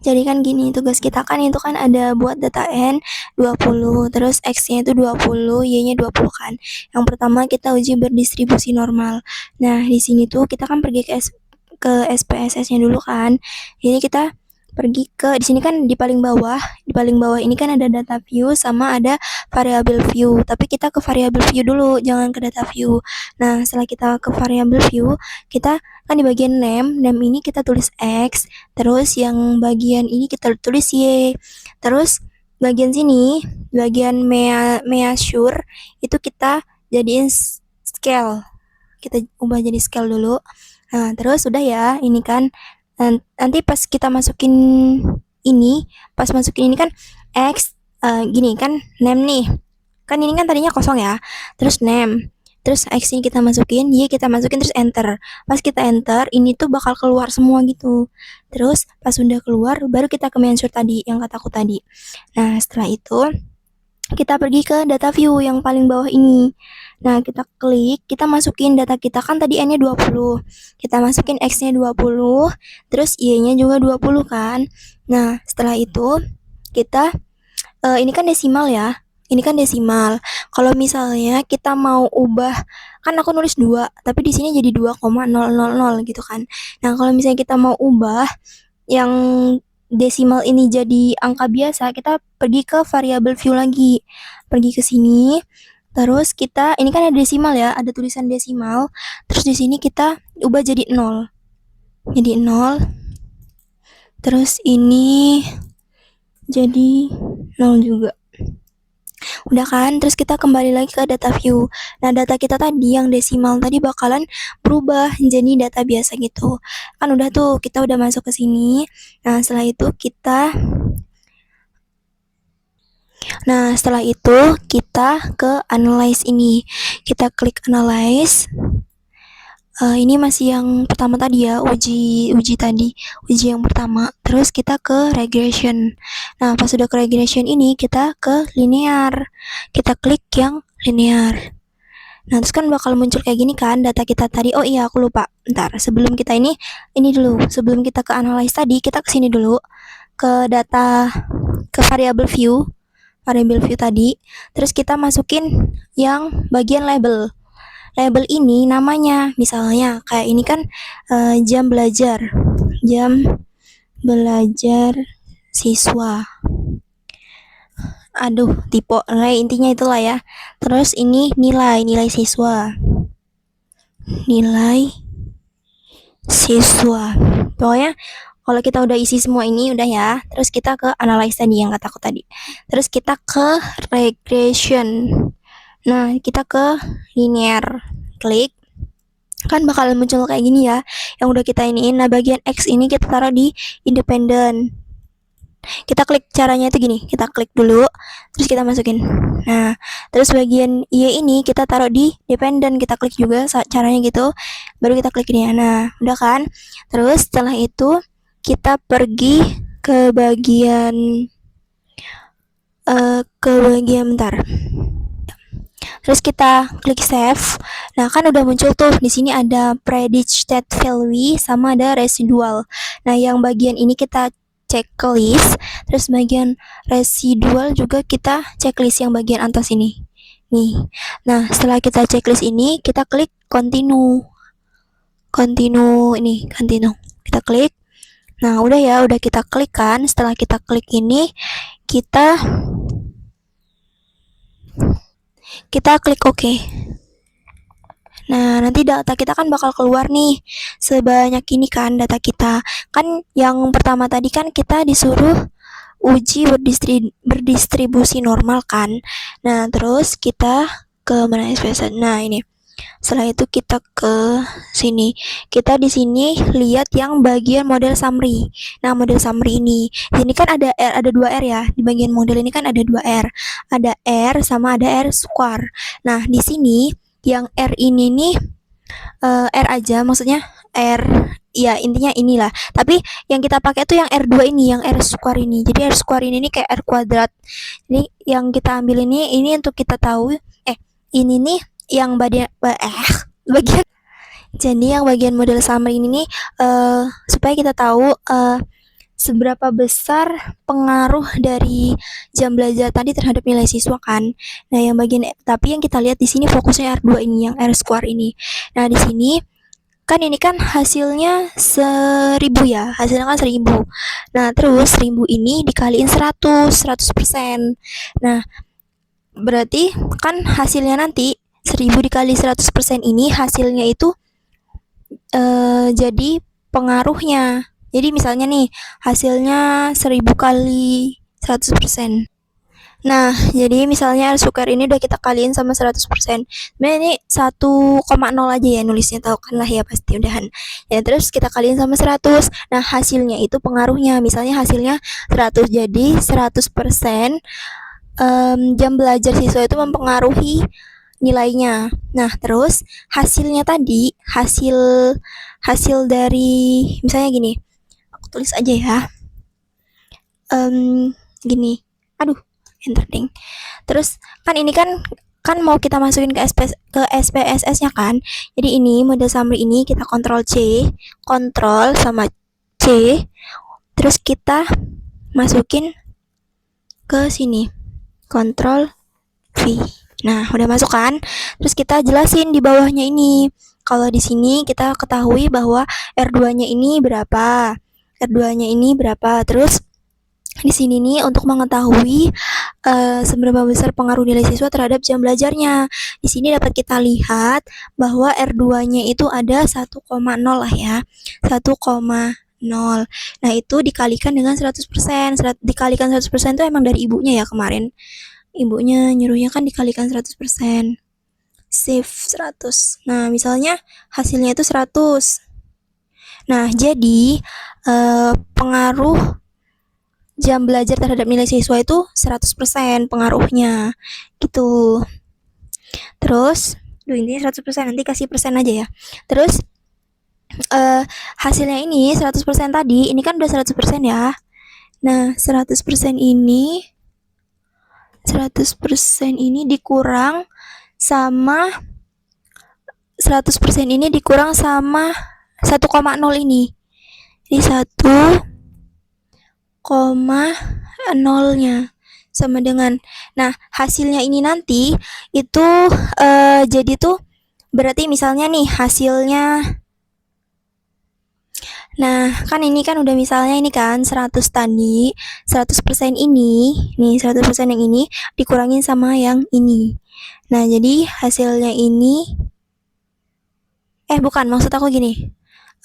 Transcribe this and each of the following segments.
Jadi kan gini, tugas kita kan itu kan ada buat data N 20, terus X-nya itu 20, Y-nya 20 kan. Yang pertama kita uji berdistribusi normal. Nah, di sini tuh kita kan pergi ke SPSS-nya dulu kan. Jadi kita pergi ke di sini kan di paling bawah ini kan ada data view sama ada variable view. Tapi kita ke variable view dulu, jangan ke data view. Nah, setelah kita ke variable view, kita kan di bagian name ini kita tulis X, terus yang bagian ini kita tulis Y. Terus bagian sini, bagian measure itu kita jadiin scale. Kita ubah jadi scale dulu. Nah, terus udah ya, ini kan nanti pas kita masukin ini kan X gini kan name nih. Kan ini kan tadinya kosong ya. Terus name. Terus X ini kita masukin, Y kita masukin, terus enter. Pas kita enter, ini tuh bakal keluar semua gitu. Terus pas udah keluar, baru kita ke mensure tadi, yang kataku tadi. Nah, setelah itu, kita pergi ke data view yang paling bawah ini. Nah, kita klik, kita masukin data kita kan tadi N-nya 20. Kita masukin X-nya 20, terus Y-nya juga 20 kan. Nah, setelah itu kita ini kan desimal ya. Ini kan desimal. Kalau misalnya kita mau ubah, kan aku nulis 2, tapi di sini jadi 2,000 gitu kan. Nah, kalau misalnya kita mau ubah yang desimal ini jadi angka biasa, kita pergi ke variable view lagi. Pergi ke sini, terus kita ini kan ada desimal ya, ada tulisan desimal. Terus di sini kita ubah jadi 0. Jadi 0. Terus ini jadi 0 juga. Udah kan, terus kita kembali lagi ke data view. Nah, data kita tadi yang desimal tadi bakalan berubah jadi data biasa gitu. Kan udah tuh, kita udah masuk ke sini. Nah, setelah itu kita ke analyze ini. Kita klik analyze. Ini masih yang pertama tadi ya, uji yang pertama. Terus kita ke regression. Nah, pas sudah ke regression ini, kita ke linear. Kita klik yang linear. Nah, terus kan bakal muncul kayak gini kan data kita tadi. Oh iya, aku lupa. Bentar, sebelum kita ini dulu. Sebelum kita ke analyze tadi, kita ke sini dulu. Ke data, ke variable view tadi. Terus kita masukin yang bagian label. Label ini namanya, misalnya kayak ini kan jam belajar siswa. Aduh, tipe intinya itulah ya. Terus ini nilai siswa. Pokoknya kalau kita udah isi semua ini udah ya. Terus kita ke analyze tadi yang kataku tadi. Terus kita ke regression. Nah, kita ke linear, klik, kan bakal muncul kayak gini ya, yang udah kita iniin. Nah, bagian X ini kita taruh di independent. Kita klik caranya itu gini, kita klik dulu, terus kita masukin. Nah, terus bagian Y ini kita taruh di dependent, kita klik juga caranya gitu, baru kita klik ini. Nah, udah kan? Terus setelah itu kita pergi ke bagian bentar. Terus kita klik save. Nah, kan udah muncul tuh di sini ada predicted value sama ada residual. Nah, yang bagian ini kita checklist, terus bagian residual juga kita checklist yang bagian atas ini. Nih. Nah, setelah kita checklist ini, kita klik continue. Continue. Kita klik. Nah, udah ya, udah kita klik kan. Setelah kita klik ini, kita klik OK. Nah, nanti data kita kan bakal keluar nih. Sebanyak ini kan data kita. Kan yang pertama tadi kan kita disuruh uji berdistribusi normal kan. Nah, terus kita ke mana SPSS. Nah, ini. Setelah itu kita ke sini. Kita di sini lihat yang bagian model summary. Nah, model summary ini kan ada 2 R ya. Di bagian model ini kan ada 2 R. Ada R sama ada R square. Nah, di sini yang R ini nih R aja, maksudnya R ya intinya inilah. Tapi yang kita pakai tuh yang R2 ini, yang R square ini. Jadi R square ini nih kayak R kuadrat. Jadi yang kita ambil ini untuk kita tahu ini nih yang bagian jadi yang bagian model summary ini nih supaya kita tahu seberapa besar pengaruh dari jam belajar tadi terhadap nilai siswa kan. Nah, yang bagian tapi yang kita lihat di sini fokusnya R2 ini, yang R square ini. Nah, di sini kan ini kan hasilnya 1000 ya, hasilnya kan 1000. Nah, terus 1000 ini dikaliin 100%. Nah, berarti kan hasilnya nanti 1000 dikali 100% ini hasilnya itu jadi pengaruhnya. Jadi misalnya nih hasilnya 1000 kali 100%. Nah, jadi misalnya R square ini udah kita kaliin sama 100%. Sebenarnya ini 1,0 aja ya nulisnya, tahu kan lah ya pasti udahan. Ya, terus kita kaliin sama 100. Nah, hasilnya itu pengaruhnya. Misalnya hasilnya 100, jadi 100% jam belajar siswa itu mempengaruhi nilainya. Nah, terus hasilnya tadi, hasil hasil dari misalnya gini, aku tulis aja ya. Gini. Aduh, enter ding. Terus kan ini kan mau kita masukin ke SPSS-nya kan. Jadi ini model summary ini kita kontrol C, kontrol sama C, terus kita masukin ke sini. Kontrol V. Nah, udah masuk kan? Terus kita jelasin di bawahnya ini. Kalau di sini kita ketahui bahwa R2-nya ini berapa, R2-nya ini berapa. Terus di sini nih untuk mengetahui seberapa besar pengaruh nilai siswa terhadap jam belajarnya. Di sini dapat kita lihat bahwa R2-nya itu ada 1,0 lah ya. 1,0. Nah, itu dikalikan dengan 100%. Dikalikan 100% itu emang dari ibunya ya kemarin. Ibunya nyuruhnya kan dikalikan 100%. Save 100. Nah, misalnya hasilnya itu 100. Nah, jadi pengaruh jam belajar terhadap nilai siswa itu 100% pengaruhnya. Gitu. Terus, intinya 100%, nanti kasih persen aja ya. Terus hasilnya ini 100% tadi, ini kan udah 100% ya. Nah, 100% ini dikurang sama 100% ini dikurang sama 1,0 ini. Jadi 1,0-nya sama dengan, nah hasilnya ini nanti itu jadi tuh berarti misalnya nih hasilnya, nah kan ini kan udah misalnya ini kan 100 tadi, 100% ini, nih 100% yang ini dikurangin sama yang ini. Nah jadi hasilnya ini, bukan, maksud aku gini,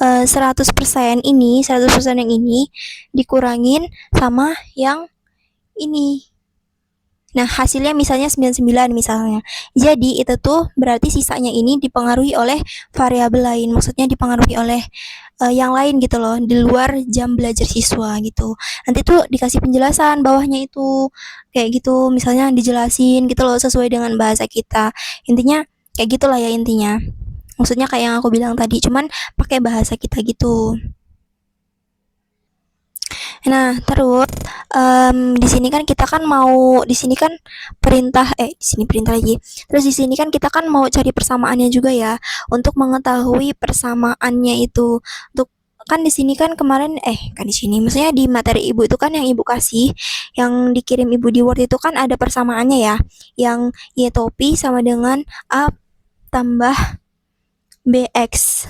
100% ini, 100% yang ini dikurangin sama yang ini. Nah, hasilnya misalnya 99 misalnya. Jadi, itu tuh berarti sisanya ini dipengaruhi oleh variabel lain. Maksudnya dipengaruhi oleh yang lain gitu loh, di luar jam belajar siswa gitu. Nanti tuh dikasih penjelasan bawahnya itu. Kayak gitu, misalnya dijelasin gitu loh sesuai dengan bahasa kita. Intinya kayak gitulah ya intinya. Maksudnya kayak yang aku bilang tadi, cuman pakai bahasa kita gitu. Nah, terus di sini kan kita kan mau, di sini kan di sini perintah lagi. Terus di sini kan kita kan mau cari persamaannya juga ya, untuk mengetahui persamaannya itu. Untuk kan di sini kan kemarin kan di sini maksudnya di materi ibu itu kan yang ibu kasih, yang dikirim ibu di Word itu kan ada persamaannya ya, yang Y topi sama dengan A tambah BX.